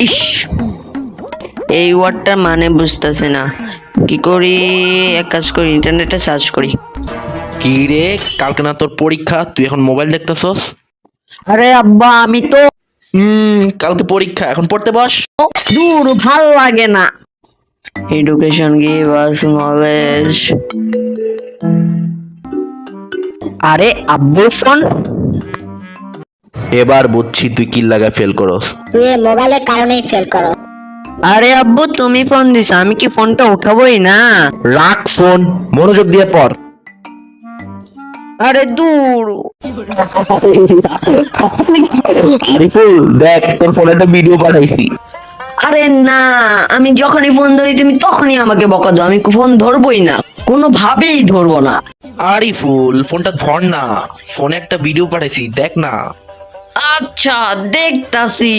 ইস, এই ওয়ার্ডটার মানে বুঝতেছি না। কি করি? এক কাজ করি, ইন্টারনেটে সার্চ করি। কি রে, কালকে না তোর পরীক্ষা, তুই এখন মোবাইল দেখতেছস? আরে আব্বা, আমি তো কালকে পরীক্ষা, এখন পড়তে বস। দূর, ভাল লাগে না। Education give us knowledge. আরে আব্বুর ফোন। এবার বুঝছি তুই কি লাগা ফেল করস। তুই এই মোবাইলের কারণেই ফেল করো। আরে আব্বু, তুমি ফোন দিছো, আমি কি ফোনটা উঠাবোই না? রাখ ফোন, মনোযোগ দিয়ে পড়। আরে দূর। আরিফুল, দেখ তোর ফোনে একটা ভিডিও পাঠাইছি। আরে না, আমি যখনই ফোন ধরি তুমি তখনই আমাকে বকা দাও। আমি ফোন ধরবই না, কোনোভাবেই ধরবো না। আরিফুল, ফোনটা ধর না, ফোনে একটা ভিডিও পাঠাইছি, দেখ না। আচ্ছা, দেখতাছি।